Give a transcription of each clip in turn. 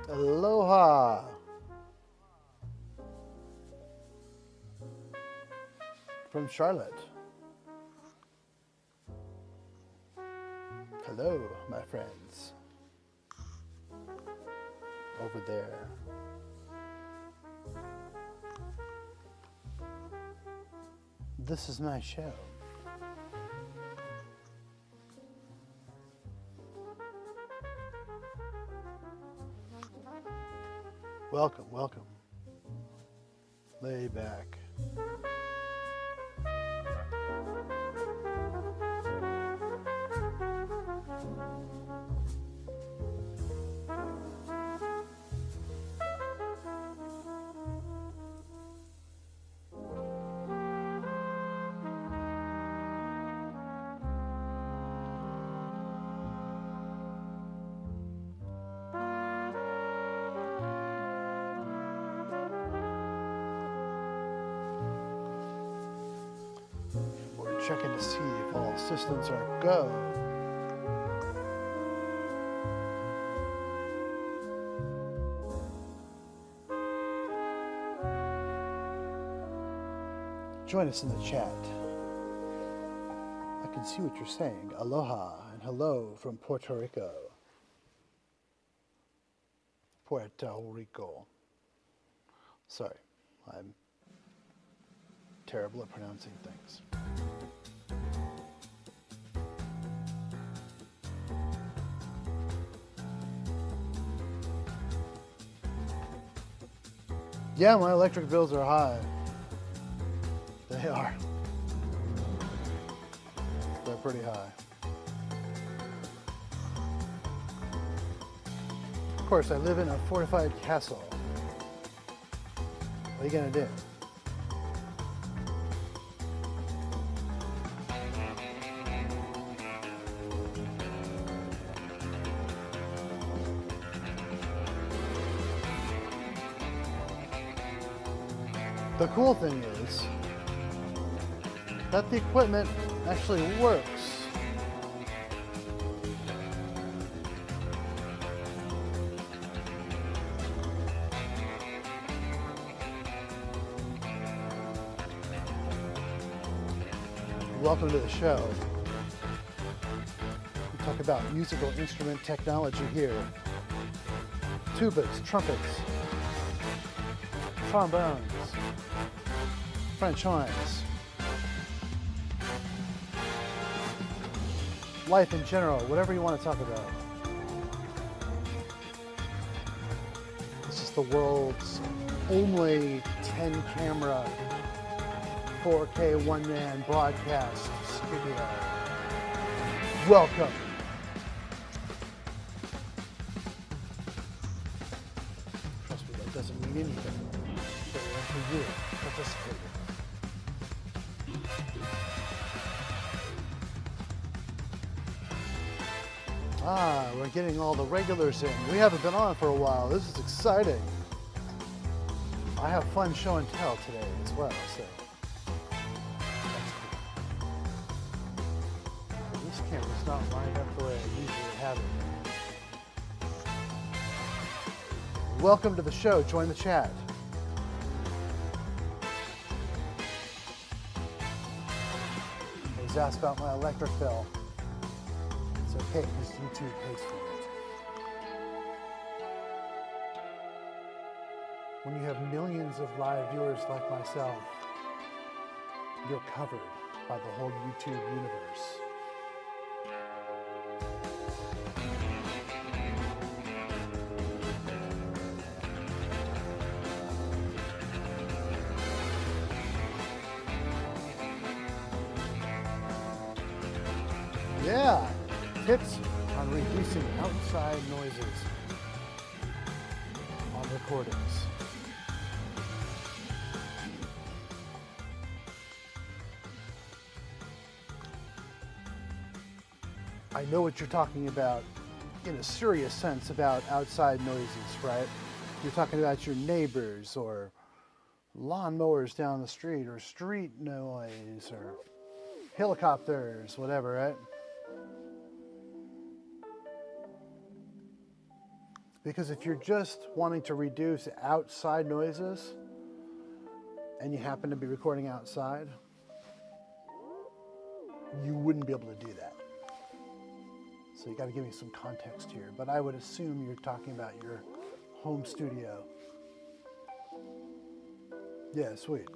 Aloha. From Charlotte. Hello, my friends. Over there. This is my show. Welcome, welcome. Lay back. Checking to see if all systems are go. Join us in the chat. I can see what you're saying. Aloha and hello from Puerto Rico. Puerto Rico. Sorry, I'm terrible at pronouncing things. Yeah, my electric bills are high. They are. They're pretty high. Of course, I live in a fortified castle. What are you gonna do? The cool thing is that the equipment actually works. Welcome to the show. We talk about musical instrument technology here. Tubas, trumpets, trombones, French horns, life in general, whatever you want to talk about. This is the world's only 10-camera 4K one-man broadcast studio. Welcome. Trust me, that doesn't mean anything. But for you, participating. Ah, we're getting all the regulars in. We haven't been on for a while. This is exciting. I have fun show and tell today as well, so that's cool. This camera's not lined up the way I usually have it. Welcome to the show. Join the chat. I was asked about my electric bill. Okay, because YouTube pays for it. When you have millions of live viewers like myself, you're covered by the whole YouTube universe. Yeah. Tips on reducing outside noises on recordings. I know what you're talking about in a serious sense about outside noises, right? You're talking about your neighbors or lawnmowers down the street or street noise or helicopters, whatever, right? Because if you're just wanting to reduce outside noises and you happen to be recording outside, you wouldn't be able to do that. So you got to give me some context here. But I would assume you're talking about your home studio. Yeah, sweet.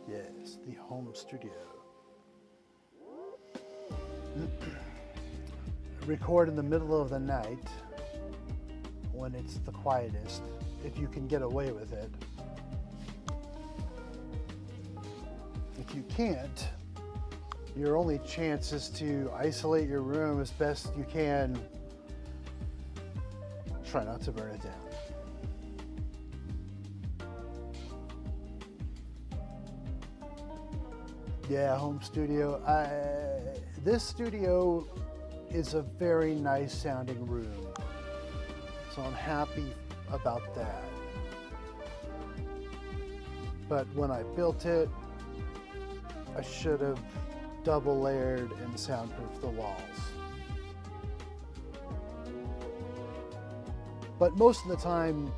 Yes, the home studio. Record in the middle of the night when it's the quietest, if you can get away with it. If you can't, your only chance is to isolate your room as best you can. Try not to burn it down. Yeah, home studio. This studio is a very nice sounding room, so I'm happy about that. But when I built it, I should have double layered and soundproofed the walls. But most of the time,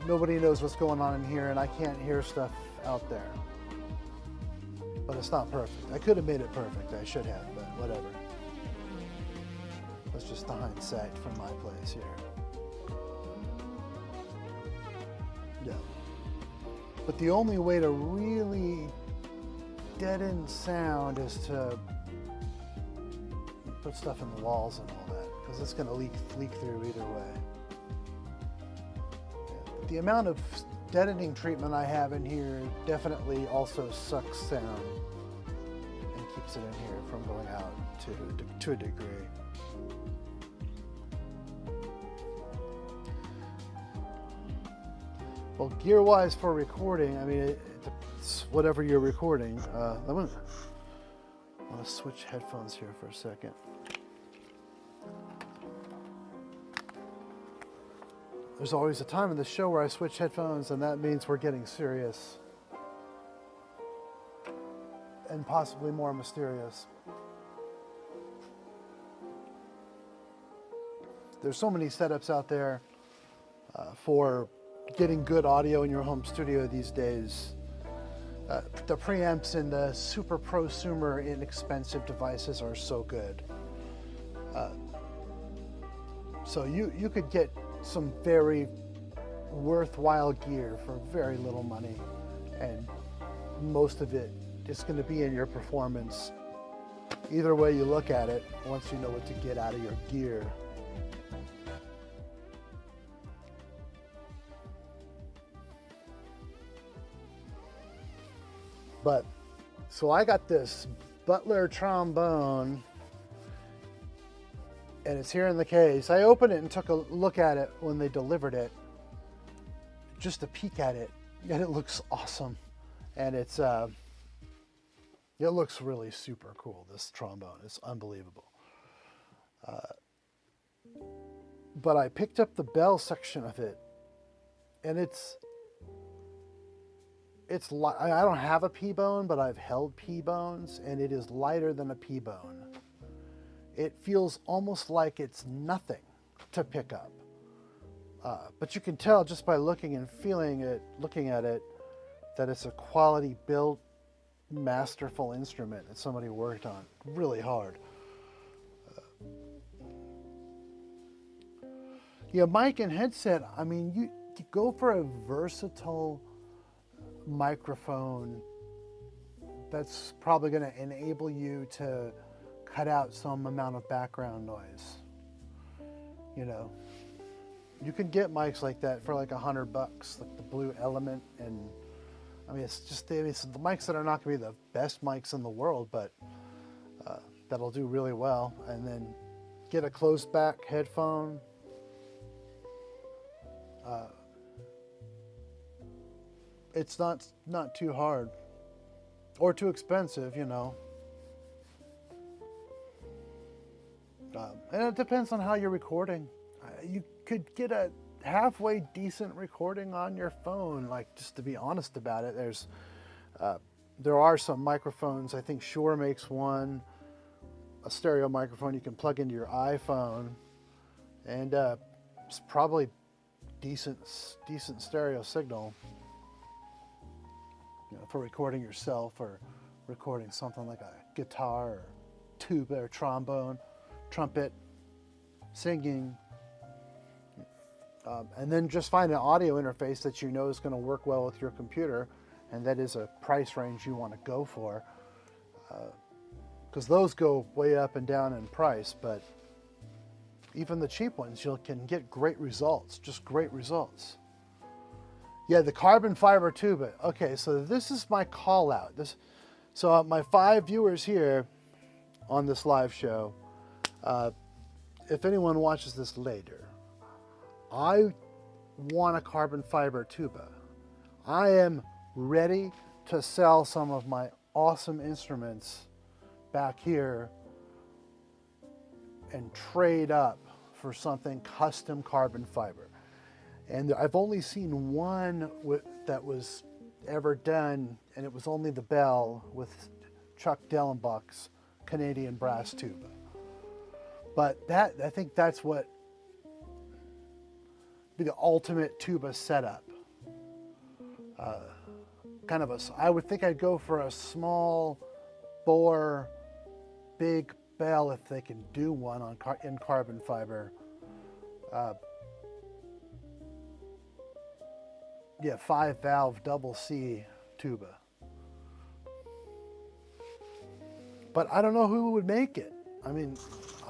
nobody knows what's going on in here, and I can't hear stuff out there. But it's not perfect. I could have made it perfect. I should have, but whatever. That's just the hindsight from my place here. Yeah. But the only way to really deaden sound is to put stuff in the walls and all that, because it's going to leak through either way. Yeah. But the amount of deadening treatment I have in here definitely also sucks sound and keeps it in here from going out to a degree. Well, gear-wise for recording, I mean, it's whatever you're recording. I want to switch headphones here for a second. There's always a time in the show where I switch headphones, and that means we're getting serious and possibly more mysterious. There's so many setups out there for getting good audio in your home studio these days. The preamps and the super prosumer inexpensive devices are so good. So you could get some very worthwhile gear for very little money, and most of it is going to be in your performance. Either way you look at it, once you know what to get out of your gear. But, so I got this Butler trombone, and it's here in the case. I opened it and took a look at it when they delivered it, just to peek at it, and it looks awesome. And it looks really super cool, this trombone. It's unbelievable. But I picked up the bell section of it, and I don't have a P-bone, but I've held P-bones, and it is lighter than a P-bone. It feels almost like it's nothing to pick up. But you can tell just by looking and looking at it, that it's a quality built, masterful instrument that somebody worked on really hard. Yeah, mic and headset, I mean, you go for a versatile microphone that's probably going to enable you to cut out some amount of background noise. You know, you can get mics like that for like $100, like the Blue Element, and I mean, it's the mics that are not going to be the best mics in the world, but that'll do really well. And then get a closed back headphone. It's not too hard or too expensive, you know. And it depends on how you're recording. You could get a halfway decent recording on your phone, like, just to be honest about it. There are some microphones. I think Shure makes one, a stereo microphone you can plug into your iPhone, and it's probably decent stereo signal, you know, for recording yourself or recording something like a guitar or tuba or trombone, trumpet, singing. And then just find an audio interface that you know is going to work well with your computer, and that is a price range you want to go for, because those go way up and down in price, but even the cheap ones, you can get great results, just great results. Yeah, the carbon fiber tuba. Okay, so this is my call out. So my 5 viewers here on this live show, if anyone watches this later, I want a carbon fiber tuba. I am ready to sell some of my awesome instruments back here and trade up for something custom carbon fiber. And I've only seen one that was ever done, and it was only the bell with Chuck Dellenbach's Canadian brass tuba. But I think that's what be the ultimate tuba setup. I would think I'd go for a small bore, big bell if they can do one in carbon fiber. Yeah, 5-valve double C tuba. But I don't know who would make it. I mean,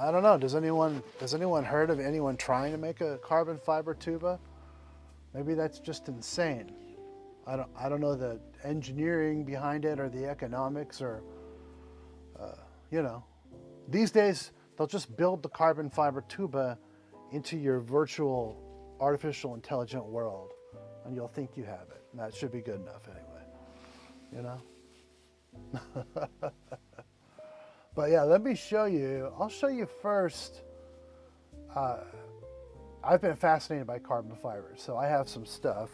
I don't know. Has anyone heard of anyone trying to make a carbon fiber tuba? Maybe that's just insane. I don't know the engineering behind it or the economics or, you know. These days, they'll just build the carbon fiber tuba into your virtual artificial intelligent world, and you'll think you have it. And that should be good enough anyway, you know? But yeah, let me show you. I'll show you first. I've been fascinated by carbon fiber, so I have some stuff.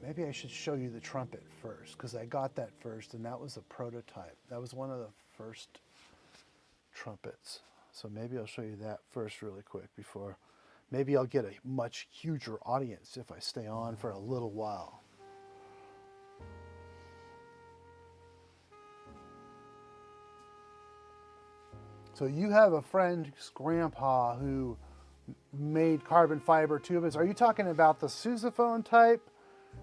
Maybe I should show you the trumpet first, because I got that first, and that was a prototype. That was one of the first trumpets. So maybe I'll show you that first really quick before. Maybe I'll get a much huger audience if I stay on for a little while. So you have a friend's grandpa who made carbon fiber tubas. Are you talking about the sousaphone type?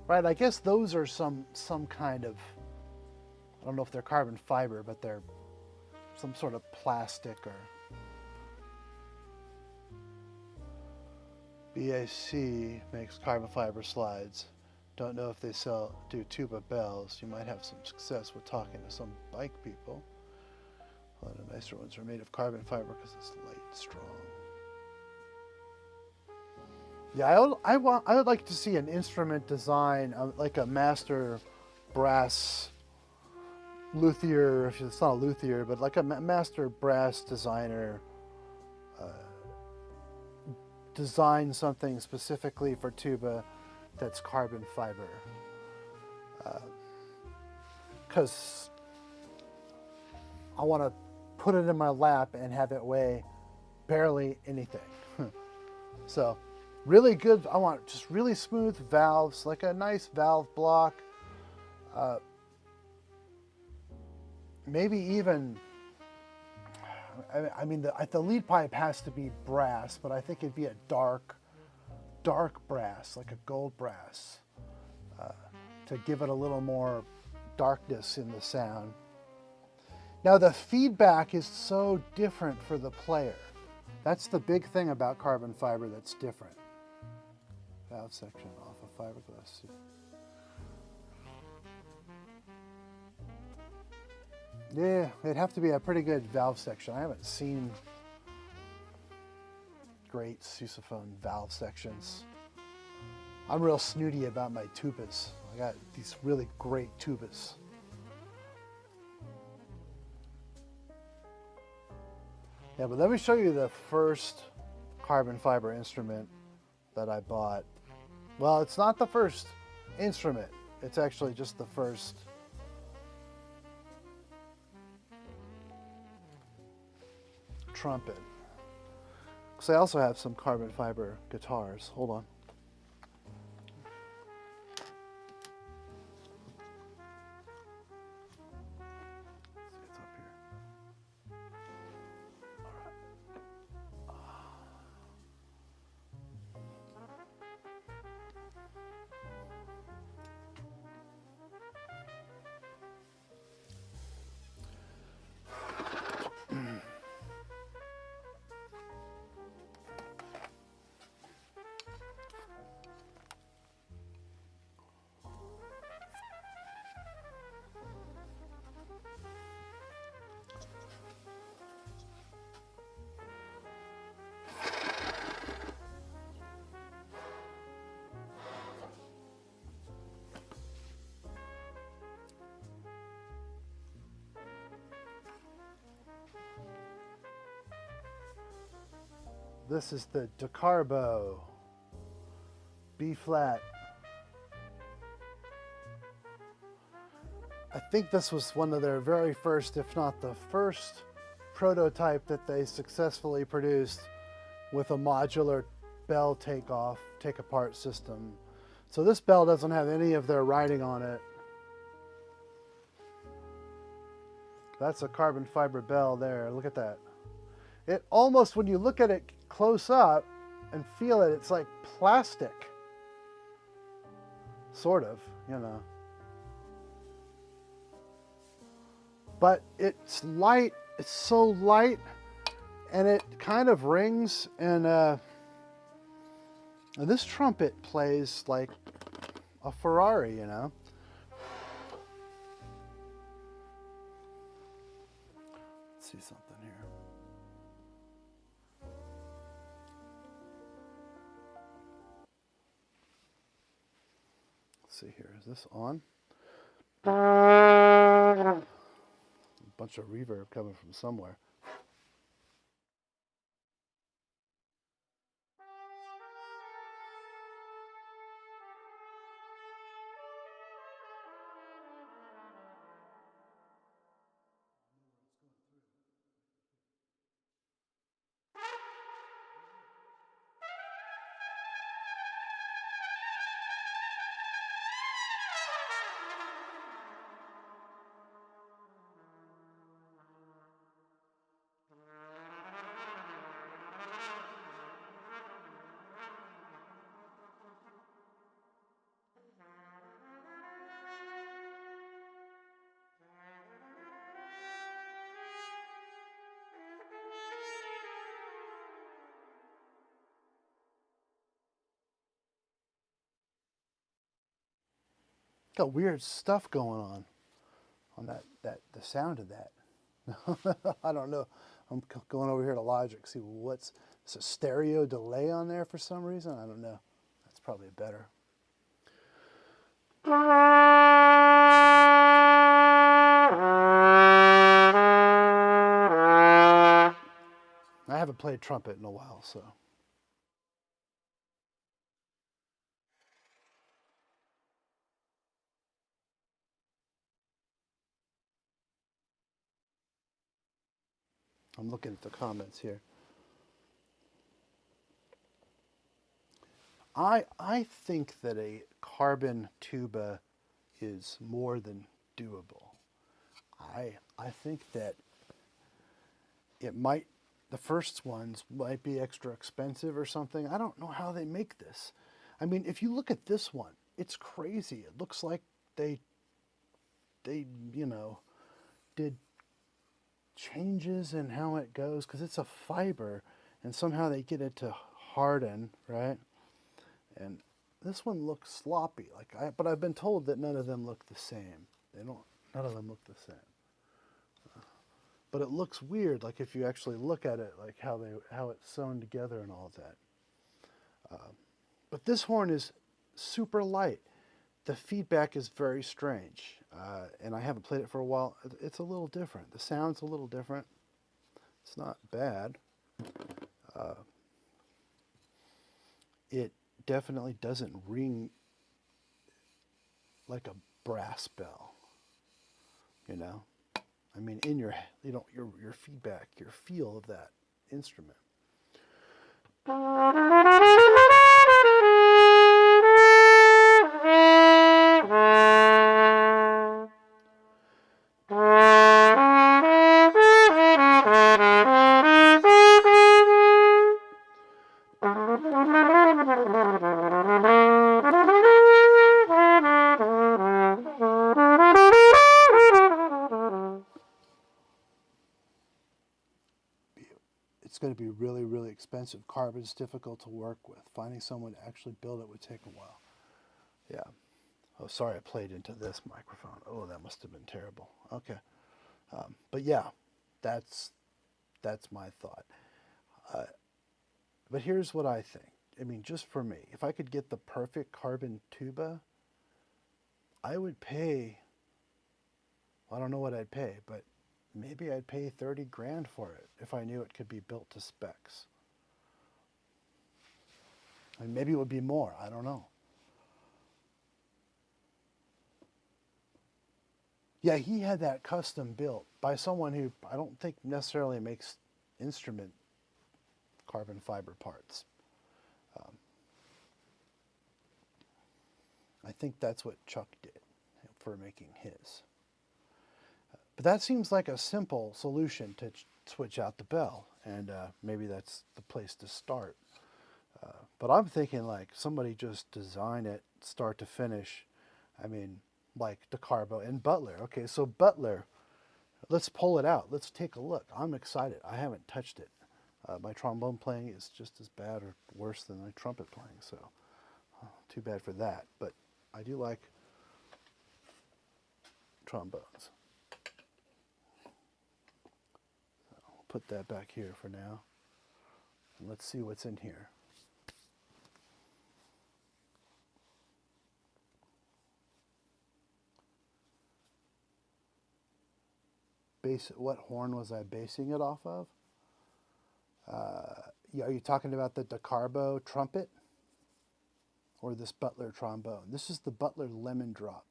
Right, I guess those are some kind of, I don't know if they're carbon fiber, but they're some sort of plastic or BAC makes carbon fiber slides. Don't know if they do tuba bells. You might have some success with talking to some bike people. A lot of nicer ones are made of carbon fiber because it's light, strong. Yeah, I would like to see an instrument design, like a master brass luthier, if it's not a luthier, but like a master brass designer design something specifically for tuba that's carbon fiber. Because I want to put it in my lap and have it weigh barely anything. So really good, I want just really smooth valves, like a nice valve block. Maybe even, I mean, the lead pipe has to be brass, but I think it'd be a dark brass, like a gold brass, to give it a little more darkness in the sound. Now the feedback is so different for the player. That's the big thing about carbon fiber that's different. Valve section off of fiberglass. Yeah, it'd have to be a pretty good valve section. I haven't seen great sousaphone valve sections. I'm real snooty about my tubas. I got these really great tubas. Yeah, but let me show you the first carbon fiber instrument that I bought. Well, it's not the first instrument. It's actually just the first trumpet. Because I also have some carbon fiber guitars. Hold on. It's up here. This is the Decarbo B flat. I think this was one of their very first, if not the first, prototype that they successfully produced with a modular bell take apart system. So this bell doesn't have any of their writing on it. That's a carbon fiber bell there. Look at that. It almost, when you look at it close up and feel it, it's like plastic. Sort of, you know. But it's light, it's so light, and it kind of rings, and this trumpet plays like a Ferrari, you know. Let's see something here. Let's see here, is this on? A bunch of reverb coming from somewhere. Got weird stuff going on the sound of that. I don't know. I'm going over here to Logic, see what's it's a stereo delay on there for some reason. I don't know. That's probably better. I haven't played trumpet in a while, so. I'm looking at the comments here. I think that a carbon tuba is more than doable. I think that it might, the first ones might be extra expensive or something. I don't know how they make this. I mean, if you look at this one, it's crazy. It looks like they you know, did changes in how it goes, because it's a fiber and somehow they get it to harden, right? And this one looks sloppy, but I've been told that none of them look the same. None of them look the same. But it looks weird, like if you actually look at it, like how it's sewn together and all of that. But this horn is super light. The feedback is very strange, and I haven't played it for a while. It's a little different. The sound's a little different. It's not bad. It definitely doesn't ring like a brass bell, you know? I mean, in your feedback, your feel of that instrument. It's going to be really, really expensive. Carbon's difficult to work with. Finding someone to actually build it would take a while. Yeah. Oh, sorry, I played into this microphone. Oh, that must have been terrible. Okay. But yeah, that's my thought. But here's what I think. I mean, just for me, if I could get the perfect carbon tuba, I would pay, I don't know what I'd pay, but maybe I'd pay 30 grand for it if I knew it could be built to specs. And maybe it would be more, I don't know. Yeah, he had that custom built by someone who I don't think necessarily makes instrument carbon fiber parts. I think that's what Chuck did for making his. But that seems like a simple solution to switch out the bell, and maybe that's the place to start. But I'm thinking like somebody just design it start to finish. I mean, like Decarbo and Butler. Okay, so Butler, let's pull it out. Let's take a look. I'm excited. I haven't touched it. My trombone playing is just as bad or worse than my trumpet playing, so too bad for that. But I do like trombones. I'll put that back here for now. And let's see what's in here. What horn was I basing it off of? Yeah, are you talking about the Decarbo trumpet? Or this Butler trombone? This is the Butler Lemondrop.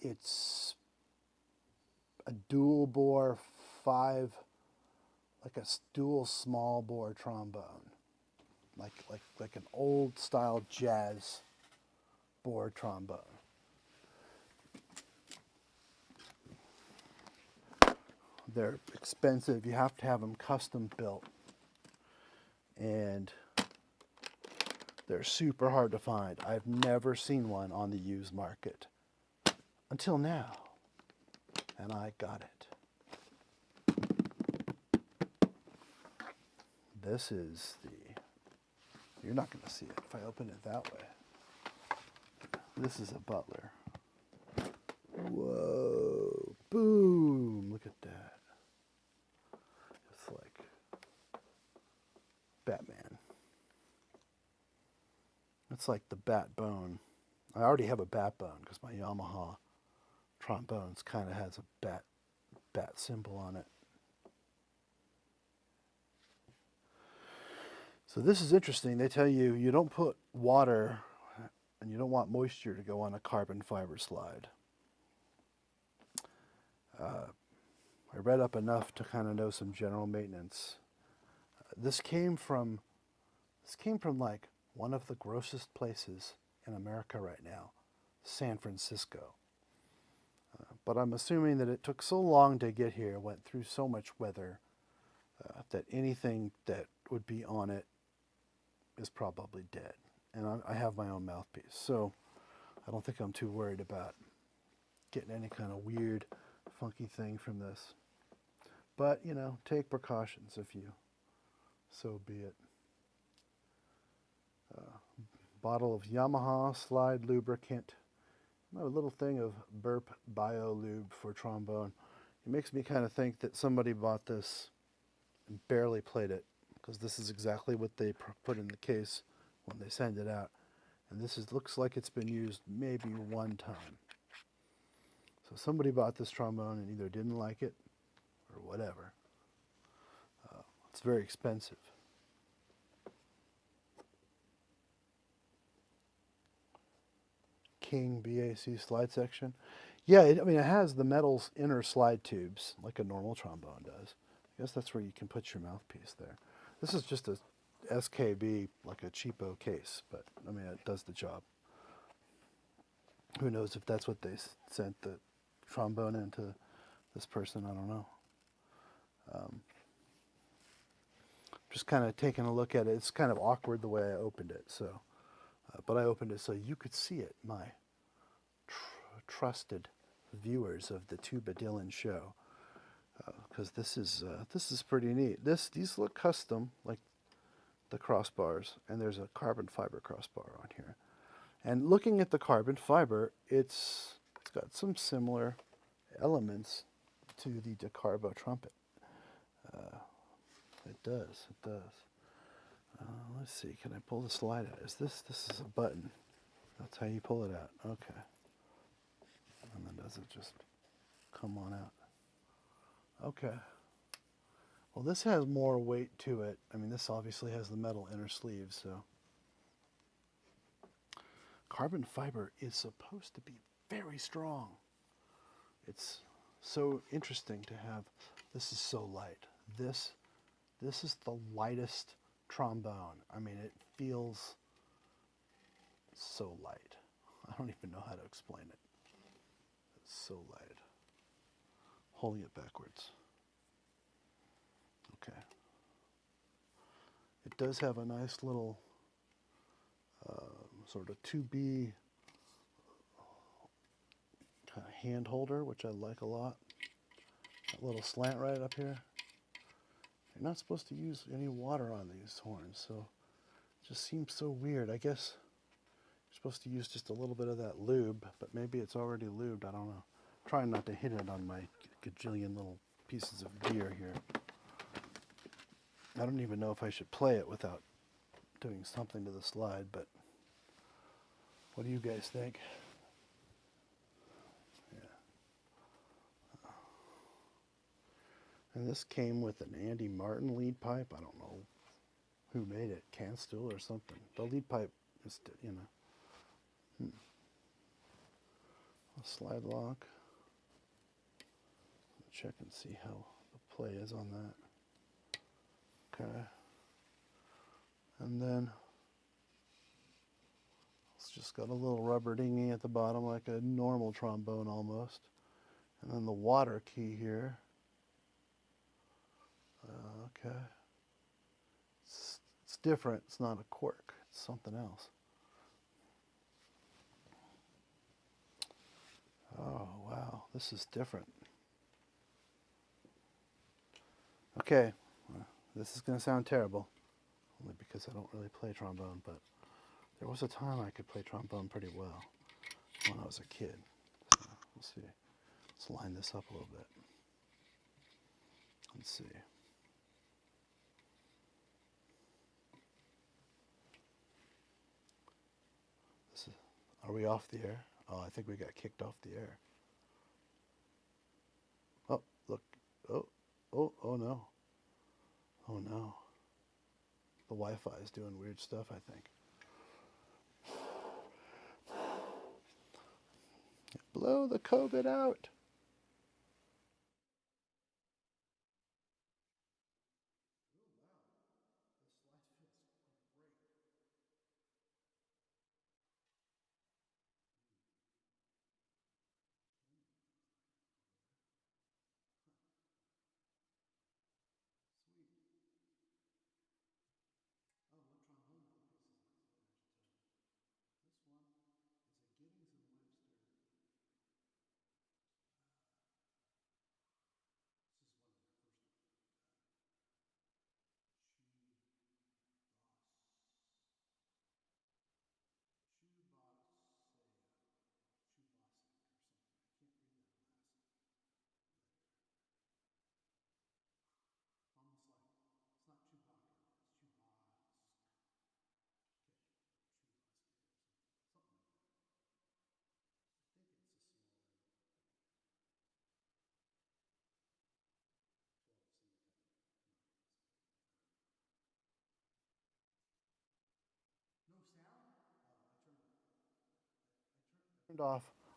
It's a dual bore like a dual small bore trombone. Like an old style jazz bore trombone. They're expensive. You have to have them custom built. And they're super hard to find. I've never seen one on the used market until now. And I got it. This is you're not going to see it if I open it that way. This is a Butler. Whoa, boom, look at that. It's like Batman. It's like the bat bone. I already have a bat bone because my Yamaha trombones kind of has a bat symbol on it. So this is interesting. They tell you you don't put water and you don't want moisture to go on a carbon fiber slide. I read up enough to kind of know some general maintenance. This came from like one of the grossest places in America right now, San Francisco. But I'm assuming that it took so long to get here, went through so much weather, that anything that would be on it is probably dead. And I have my own mouthpiece, so I don't think I'm too worried about getting any kind of weird, funky thing from this. But, you know, take precautions if you so be it. Bottle of Yamaha slide lubricant. A little thing of Burp Bio Lube for trombone. It makes me kind of think that somebody bought this and barely played it, because this is exactly what they put in the case when they send it out. And this looks like it's been used maybe one time. So somebody bought this trombone and either didn't like it or whatever. It's very expensive. King BAC slide section. Yeah, I mean, it has the metal's inner slide tubes like a normal trombone does. I guess that's where you can put your mouthpiece there. This is just a SKB, like a cheapo case, but I mean, it does the job. Who knows if that's what they sent the trombone into this person, I don't know. Just kind of taking a look at it. It's kind of awkward the way I opened it, so, but I opened it so you could see it, my trusted viewers of the TubaDylan show, because this is pretty neat. These look custom, like the crossbars, and there's a carbon fiber crossbar on here. And looking at the carbon fiber, it's got some similar elements to the Decarbo trumpet. It does. Let's see, can I pull the slide out? This is a button. That's how you pull it out. Okay. And then does it just come on out? Okay. Well, this has more weight to it. I mean, this obviously has the metal inner sleeve, so. Carbon fiber is supposed to be very strong. It's so interesting to have. This is so light. This is the lightest trombone. I mean, it feels so light. I don't even know how to explain it. It's so light. Holding it backwards. Okay. It does have a nice little sort of 2B kind of hand holder, which I like a lot. That little slant right up here. You're not supposed to use any water on these horns, so it just seems so weird. I guess you're supposed to use just a little bit of that lube, but maybe it's already lubed, I don't know. I'm trying not to hit it on my gajillion little pieces of gear here. I don't even know if I should play it without doing something to the slide, but what do you guys think? Yeah. And this came with an Andy Martin lead pipe. I don't know who made it, Canstool or something. The lead pipe is, you know. A slide lock. Check and see how the play is on that. Okay. And then it's just got a little rubber dinghy at the bottom, like a normal trombone almost. And then the water key here. Okay. It's different. It's not a cork. It's something else. Oh, wow. This is different. Okay. This is going to sound terrible, only because I don't really play trombone, but there was a time I could play trombone pretty well when I was a kid. So we'll see. Let's line this up a little bit. Let's see. Are we off the air? Oh, I think we got kicked off the air. Oh, look. Oh no. Oh no. The Wi-Fi is doing weird stuff, I think. Blow the COVID out.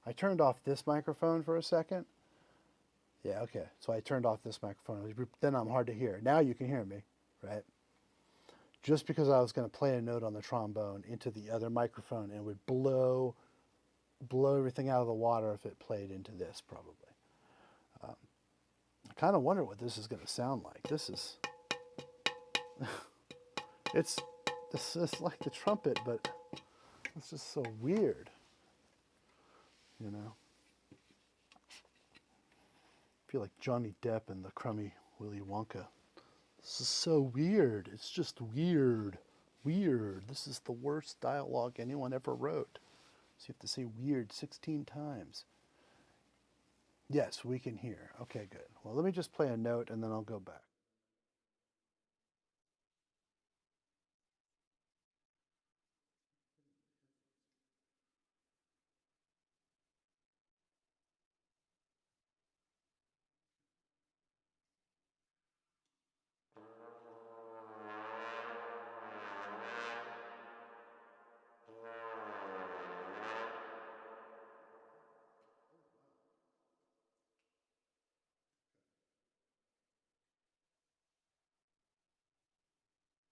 I turned off this microphone for a second. Yeah, okay. So I turned off this microphone. Then I'm hard to hear. Now you can hear me, right? just because I was going to play a note on the trombone into the other microphone, and it would blow everything out of the water if it played into this, probably. I kind of wonder what this is going to sound like. This is, this is like the trumpet, but it's just so weird, you know. I feel like Johnny Depp in the crummy Willy Wonka. This is so weird. It's just weird. Weird. This is the worst dialogue anyone ever wrote. So you have to say weird 16 times. Yes, we can hear. Okay, good. Well, let me just play a note and then I'll go back. Almost had a disaster, but we're all fine. The disaster wouldn't have been much. It would have been a carbon fiber slide running into a little stand. Now, okay,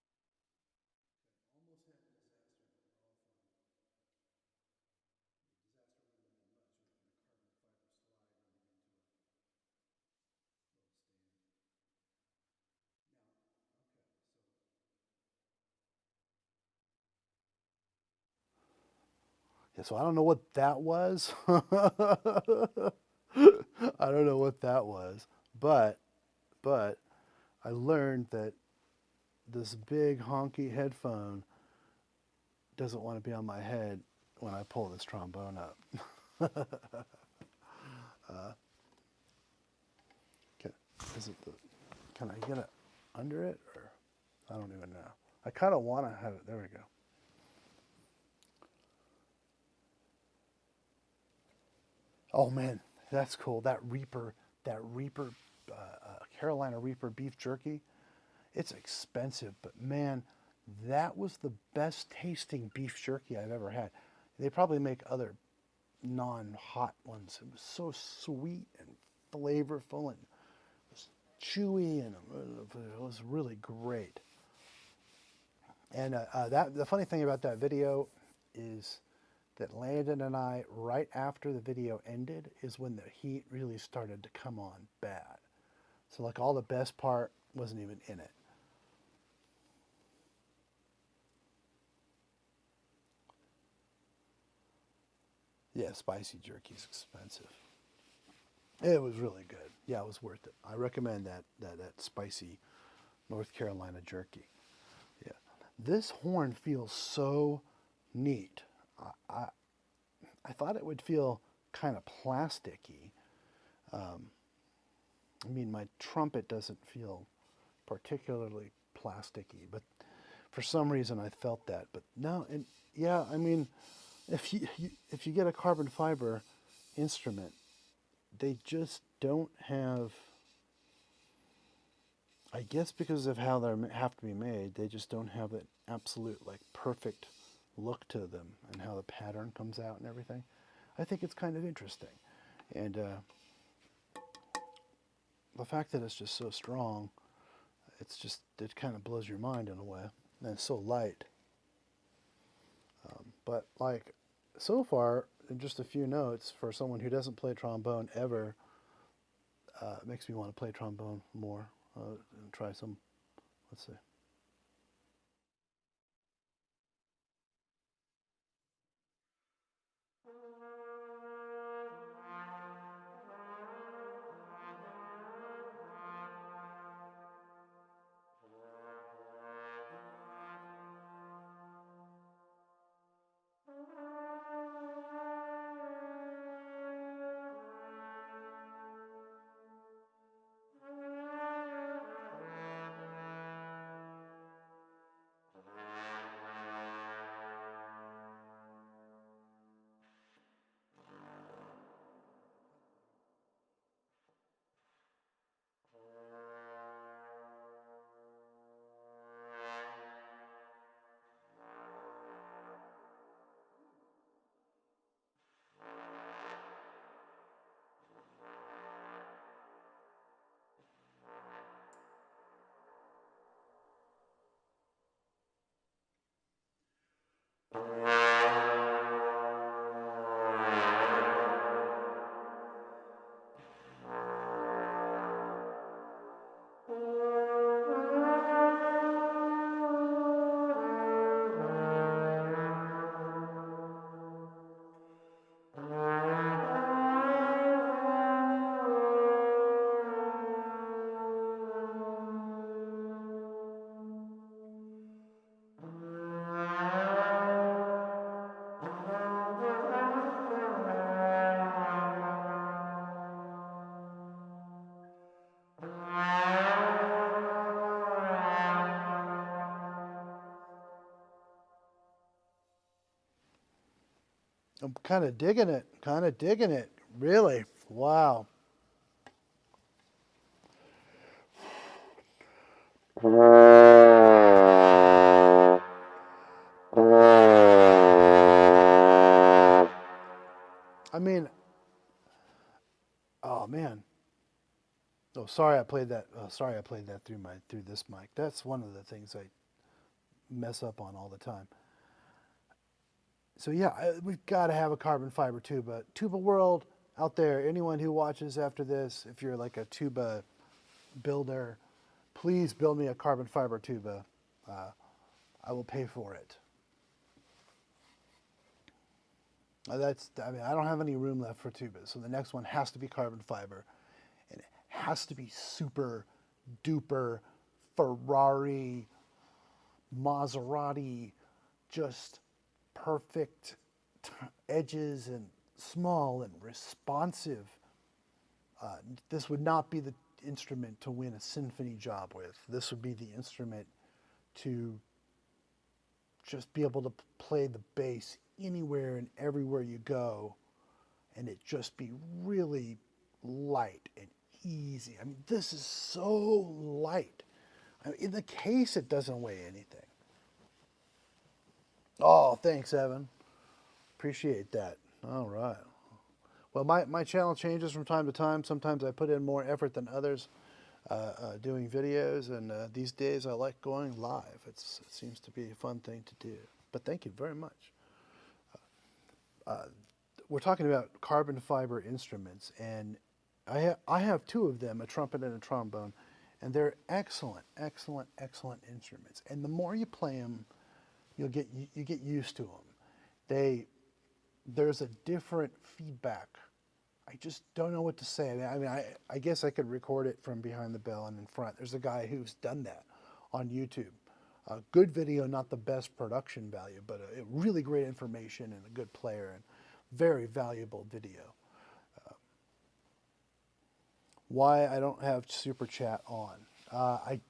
so yeah, so I don't know what that was. I don't know what that was, but I learned that this big honky headphone doesn't want to be on my head when I pull this trombone up. Can I get it under it, or I don't even know. I kind of want to have it. There we go. Oh man, that's cool. That Reaper, Carolina Reaper beef jerky. It's expensive, but man, that was the best tasting beef jerky I've ever had. They probably make other non-hot ones. It was so sweet and flavorful and it was chewy, and it was really great. And the funny thing about that video is that Landon and I, right after the video ended, is when the heat really started to come on bad. So like all the best part wasn't even in it. Yeah, spicy jerky is expensive. It was really good. Yeah, it was worth it. I recommend that spicy North Carolina jerky. Yeah, this horn feels so neat. I thought it would feel kind of plasticky. I mean, my trumpet doesn't feel particularly plasticky, but for some reason I felt that. But no, and yeah, I mean, if you get a carbon fiber instrument, they just don't have, I guess because of how they have to be made, they just don't have that absolute like perfect look to them and how the pattern comes out and everything. I think it's kind of interesting. And the fact that it's just so strong, it kind of blows your mind in a way. And it's so light. But like, so far, in just a few notes, for someone who doesn't play trombone ever, it makes me want to play trombone more and try some, let's see. I'm kind of digging it. Kind of digging it. Really. Wow. I mean, oh man. Oh, sorry I played that. Sorry I played that through this mic. That's one of the things I mess up on all the time. So yeah, we've got to have a carbon fiber tuba. Tuba world out there, anyone who watches after this, if you're like a tuba builder, please build me a carbon fiber tuba. I will pay for it. I mean, I don't have any room left for tubas, so the next one has to be carbon fiber, and it has to be super duper Ferrari, Maserati, just perfect edges and small and responsive. This would not be the instrument to win a symphony job with. This would be the instrument to just be able to play the bass anywhere and everywhere you go, and it just be really light and easy. I mean, this is so light. I mean, in the case, it doesn't weigh anything. Oh, thanks, Evan. Appreciate that. All right. Well, my channel changes from time to time. Sometimes I put in more effort than others doing videos, and these days I like going live. It seems to be a fun thing to do. But thank you very much. We're talking about carbon fiber instruments, and I have two of them, a trumpet and a trombone, and they're excellent, excellent, excellent instruments. And the more you play them, you get used to them. There's a different feedback. I just don't know what to say. I mean, I guess I could record it from behind the bell and in front. There's a guy who's done that on YouTube. A good video, not the best production value, but a really great information and a good player and very valuable video. Why I don't have Super Chat on. I'm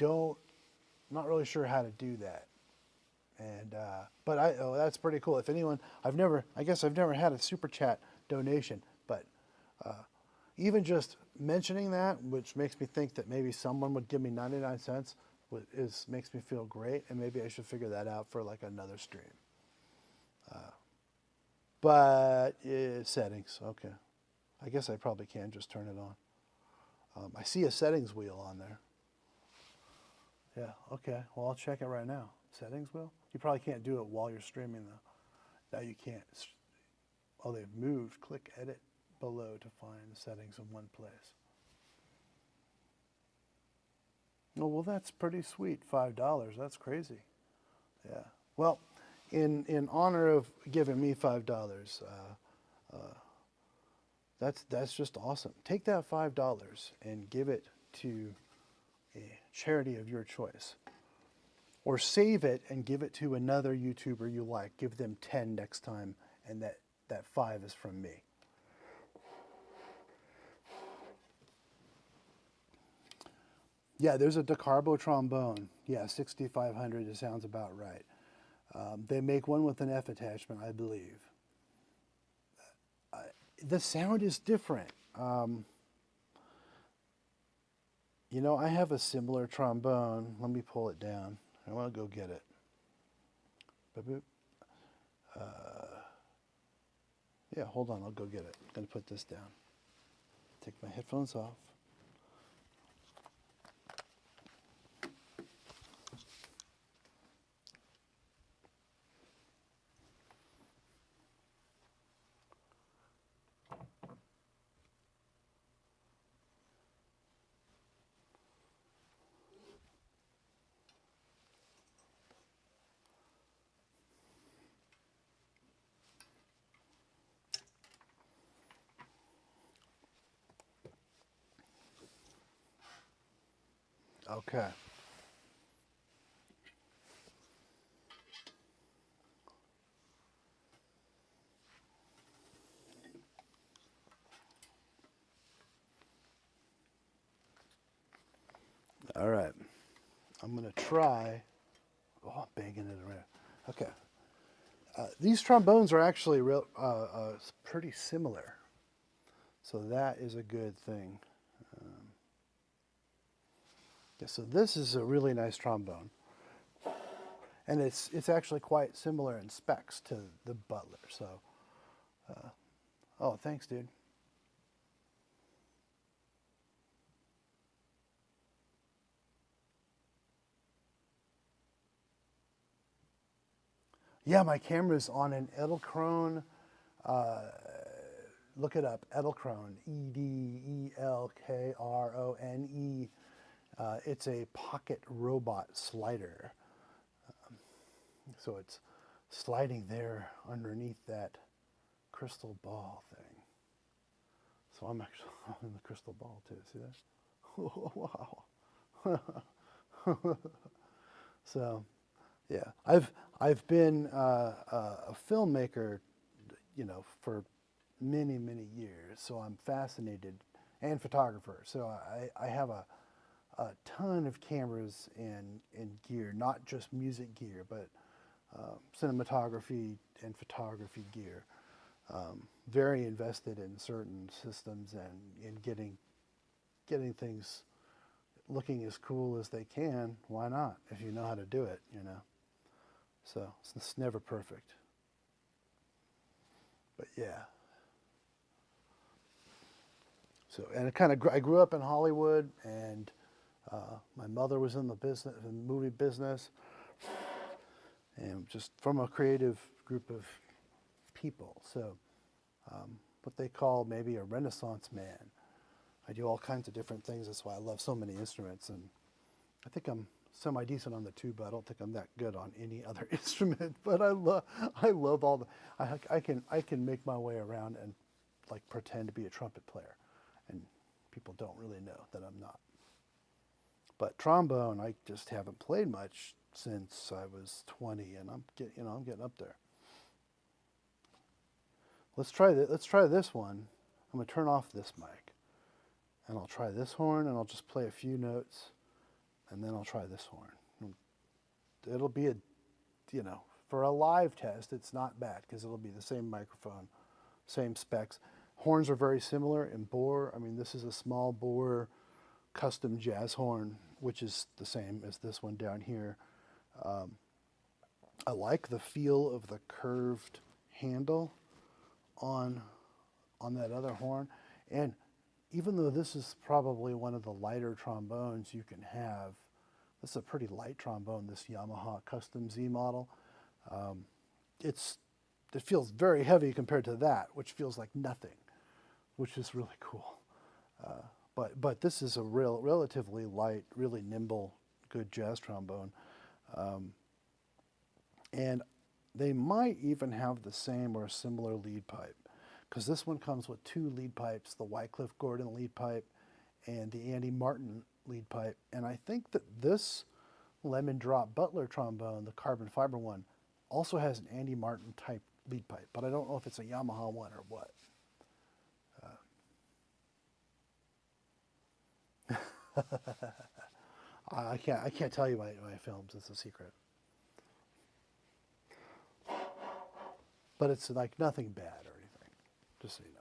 not really sure how to do that. And but that's pretty cool. If anyone, I guess I've never had a Super Chat donation, but even just mentioning that, which makes me think that maybe someone would give me 99 cents, makes me feel great, and maybe I should figure that out for like another stream. But settings, okay. I guess I probably can just turn it on. I see a settings wheel on there. Yeah, okay. Well, I'll check it right now. Settings wheel? You probably can't do it while you're streaming, though. No, you can't. Oh, they've moved. Click Edit below to find the settings in one place. Oh, well, that's pretty sweet. $5. That's crazy. Yeah. Well, in honor of giving me $5, that's just awesome. Take that $5 and give it to a charity of your choice. Or save it and give it to another YouTuber you like. Give them 10 next time, and that 5 is from me. Yeah, there's a Decarbo trombone. Yeah, 6500, it sounds about right. They make one with an F attachment, I believe. The sound is different. You know, I have a similar trombone. Let me pull it down. I want to go get it. Yeah, hold on. I'll go get it. I'm going to put this down. Take my headphones off. Okay. All right. I'm going to try. Oh, I'm banging it around. Okay. These trombones are actually pretty similar, so that is a good thing. Yeah, so this is a really nice trombone, and it's actually quite similar in specs to the Butler. So, oh, thanks, dude. Yeah, my camera's on an Edelkrone. Look it up, Edelkrone, Edelkrone. It's a pocket robot slider. So it's sliding there underneath that crystal ball thing. So I'm actually in the crystal ball too. See that? Wow. So, yeah, I've been a filmmaker, for many years. So I'm fascinated, and photographer. So I have a ton of cameras and gear, not just music gear, but cinematography and photography gear. Very invested in certain systems and in getting things looking as cool as they can. Why not, if you know how to do it, So it's never perfect. But yeah. So, and I grew up in Hollywood, and my mother was in the movie business, and just from a creative group of people. So, what they call maybe a Renaissance man. I do all kinds of different things. That's why I love so many instruments, and I think I'm semi-decent on the tuba. I don't think I'm that good on any other instrument, but I love all the. I can make my way around and like pretend to be a trumpet player, and people don't really know that I'm not. But trombone, I just haven't played much since I was 20, and I'm getting up there. Let's try this one. I'm gonna turn off this mic, and I'll try this horn, and I'll just play a few notes, and then I'll try this horn. It'll be for a live test, it's not bad because it'll be the same microphone, same specs. Horns are very similar in bore. I mean, this is a small bore custom jazz horn, which is the same as this one down here. I like the feel of the curved handle on that other horn, and even though this is probably one of the lighter trombones you can have, this is a pretty light trombone, this Yamaha Custom Z model. It feels very heavy compared to that, which feels like nothing, which is really cool. But this is a relatively light, really nimble, good jazz trombone. And they might even have the same or similar lead pipe, because this one comes with two lead pipes, the Wycliffe Gordon lead pipe and the Andy Martin lead pipe. And I think that this Lemondrop Butler trombone, the carbon fiber one, also has an Andy Martin type lead pipe, but I don't know if it's a Yamaha one or what. I can't tell you my films. It's a secret. But it's like nothing bad or anything, just so you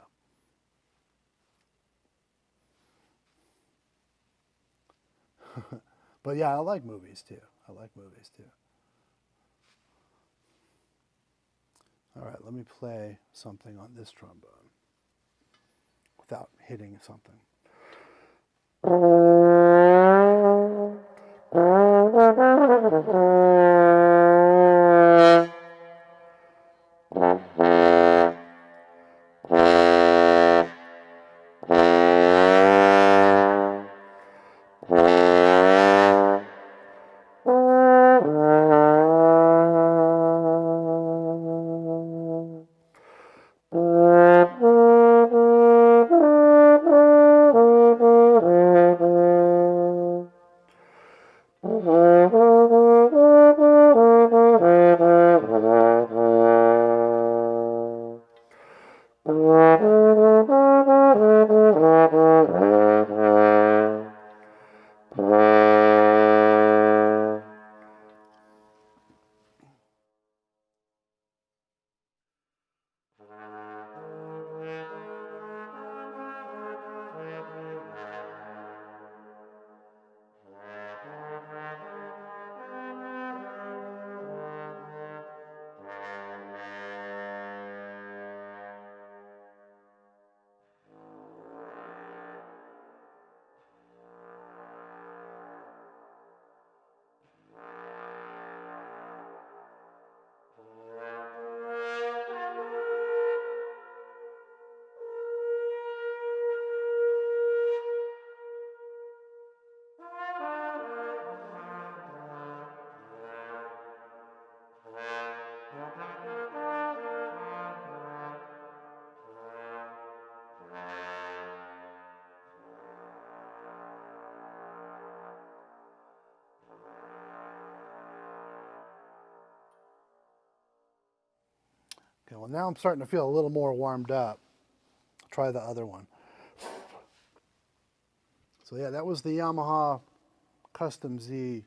know. But yeah, I like movies too. All right, let me play something on this trombone without hitting something. Okay, well now I'm starting to feel a little more warmed up. I'll try the other one. So yeah, that was the Yamaha Custom Z,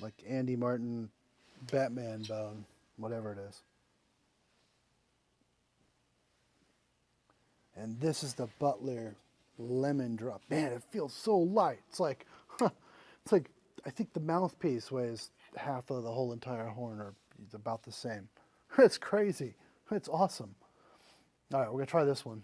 like Andy Martin Batman bone, whatever it is. And this is the Butler Lemondrop. Man, it feels so light. It's like, it's like, I think the mouthpiece weighs half of the whole entire horn, or it's about the same. It's crazy. It's awesome. All right, we're gonna try this one.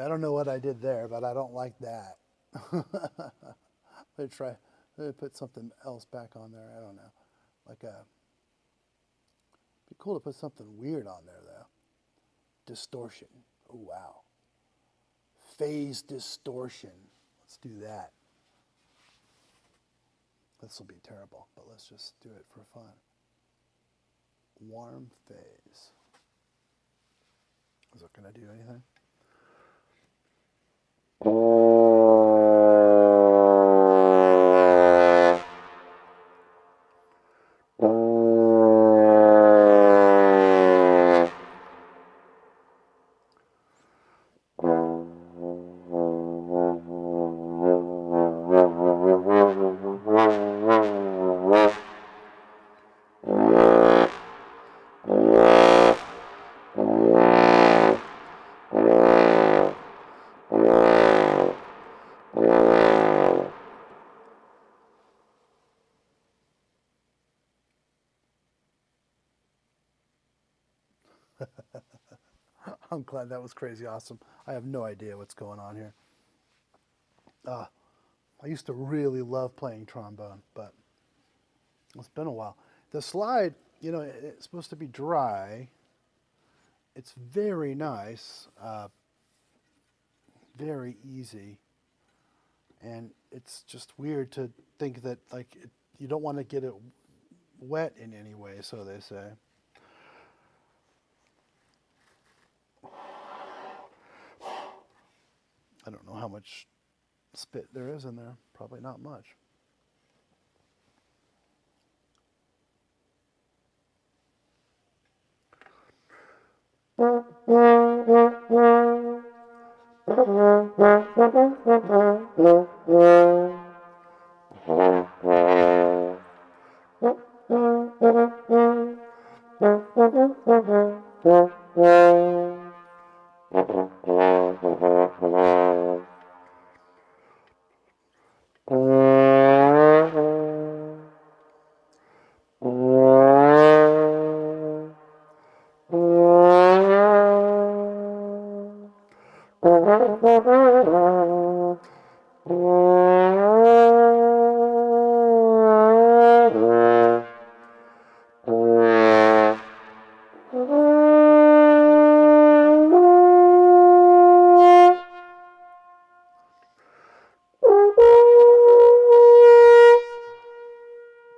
I don't know what I did there, but I don't like that. Let me put something else back on there. I don't know. Like a, be cool to put something weird on there though. Distortion. Oh wow. Phase distortion. Let's do that. This will be terrible, but let's just do it for fun. Warm phase. Is it going to do anything? I'm glad that was crazy awesome. I have no idea what's going on here. I used to really love playing trombone, but it's been a while. The slide, you know, it's supposed to be dry. It's very nice, very easy, and it's just weird to think that you don't want to get it wet in any way, so they say. I don't know how much spit there is in there. Probably not much.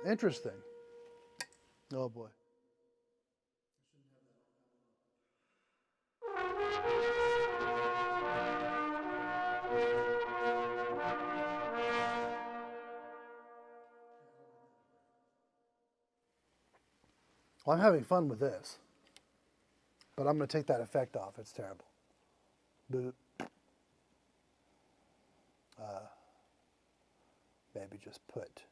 Interesting. Oh boy. Well, I'm having fun with this, but I'm going to take that effect off. It's terrible. Boop. Maybe just put,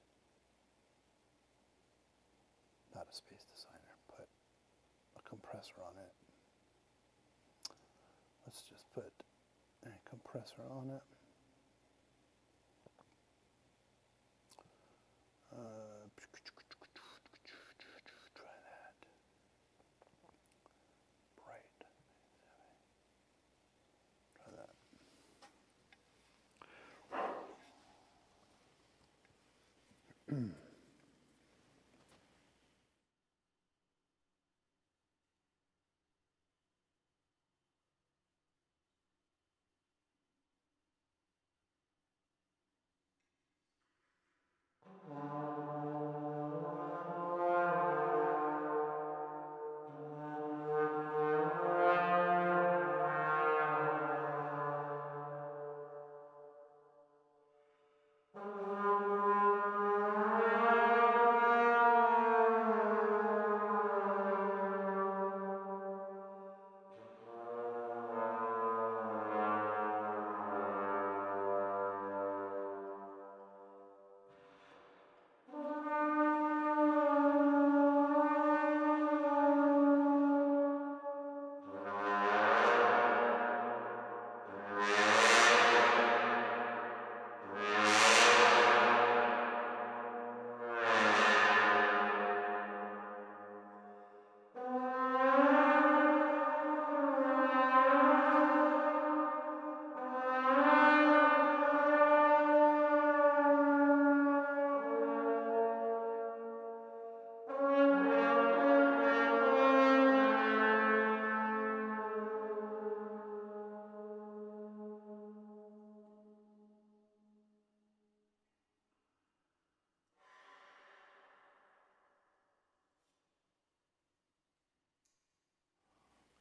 not a space designer, put a compressor on it. Let's just put a compressor on it. Try that. Bright. Try that.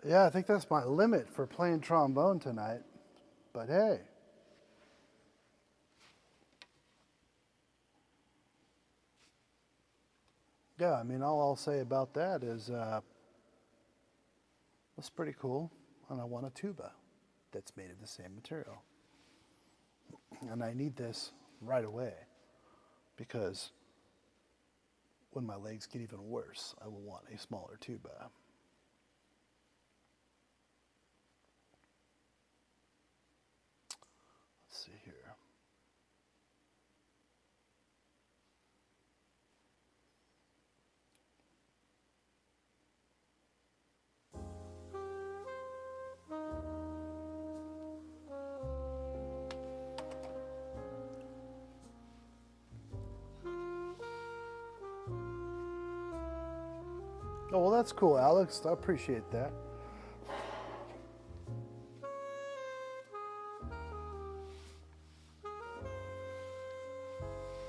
Yeah, I think that's my limit for playing trombone tonight. But hey. Yeah, I mean, all I'll say about that is that's pretty cool. And I want a tuba that's made of the same material. And I need this right away because when my legs get even worse, I will want a smaller tuba. Let's see here. Oh, well, that's cool, Alex. I appreciate that.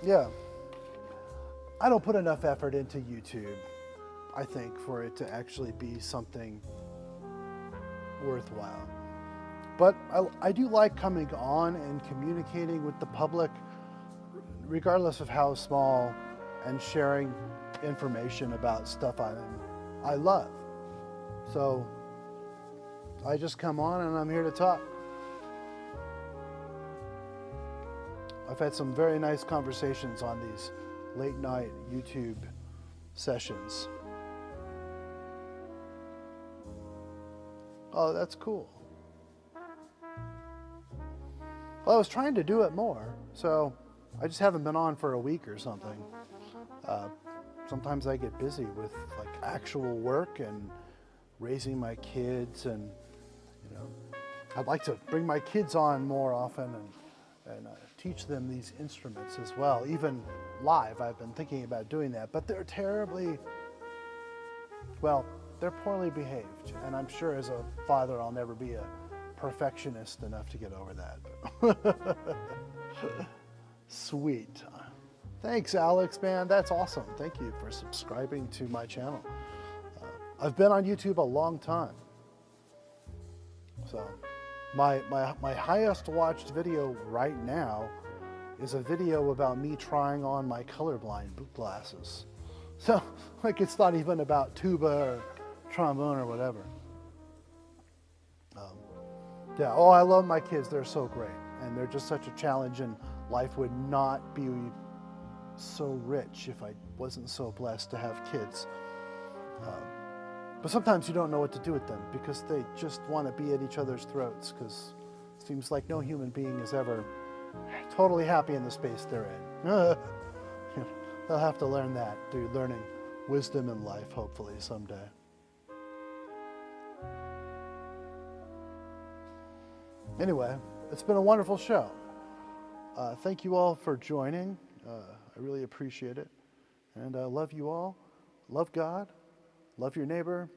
Yeah. I don't put enough effort into YouTube, I think, for it to actually be something worthwhile. But I do like coming on and communicating with the public, regardless of how small, and sharing information about stuff I love. So I just come on and I'm here to talk. I've had some very nice conversations on these late night YouTube sessions. Oh, that's cool. Well, I was trying to do it more, so I just haven't been on for a week or something. Sometimes I get busy with like actual work and raising my kids, and you know, I'd like to bring my kids on more often and teach them these instruments as well, even live. I've been thinking about doing that, but they're they're poorly behaved, and I'm sure as a father I'll never be a perfectionist enough to get over that. Sweet. Thanks, Alex, man. That's awesome. Thank you for subscribing to my channel. I've been on YouTube a long time. So my highest watched video right now is a video about me trying on my colorblind boot glasses. So, like, it's not even about tuba or trombone or whatever. Yeah, oh, I love my kids. They're so great. And they're just such a challenge, and life would not be so rich if I wasn't so blessed to have kids. But sometimes you don't know what to do with them because they just want to be at each other's throats, because it seems like no human being is ever totally happy in the space they're in. They'll have to learn that through learning wisdom in life, hopefully, someday. Anyway, it's been a wonderful show. Thank you all for joining. I really appreciate it. And I love you all. Love God. Love your neighbor.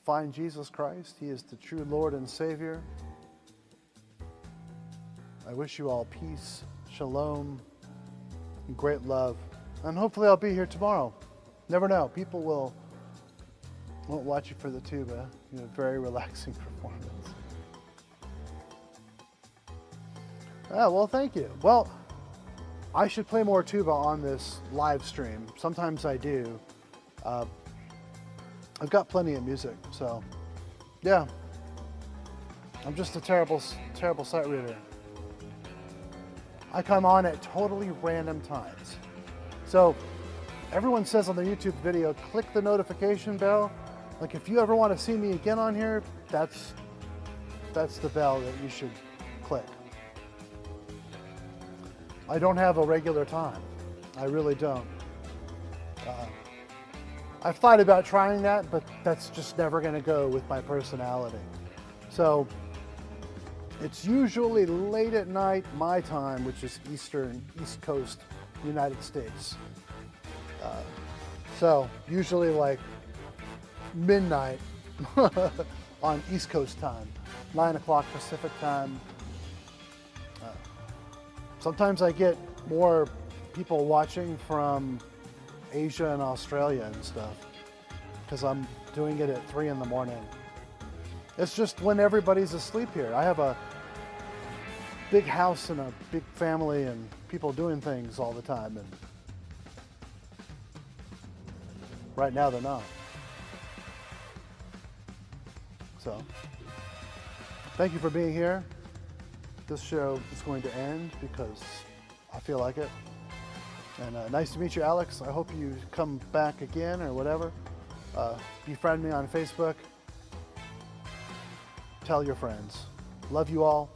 Find Jesus Christ. He is the true Lord and Savior. I wish you all peace, shalom, and great love. And hopefully I'll be here tomorrow. Never know. People won't watch you for the tuba. Very relaxing performance. Well, thank you. Well, I should play more tuba on this live stream. Sometimes I do. I've got plenty of music, so yeah. I'm just a terrible sight reader. I come on at totally random times. So everyone says on the YouTube video, click the notification bell. Like, if you ever want to see me again on here, that's the bell that you should click. I don't have a regular time. I really don't. I've thought about trying that, but that's just never going to go with my personality. So it's usually late at night, my time, which is East Coast, United States. So usually like midnight on East Coast time, 9 o'clock Pacific time. Sometimes I get more people watching from Asia and Australia and stuff, because I'm doing it at 3 in the morning. It's just when everybody's asleep here. I have a big house and a big family and people doing things all the time, and right now they're not. So, thank you for being here. This show is going to end because I feel like it. And nice to meet you, Alex. I hope you come back again or whatever. Befriend me on Facebook. Tell your friends. Love you all.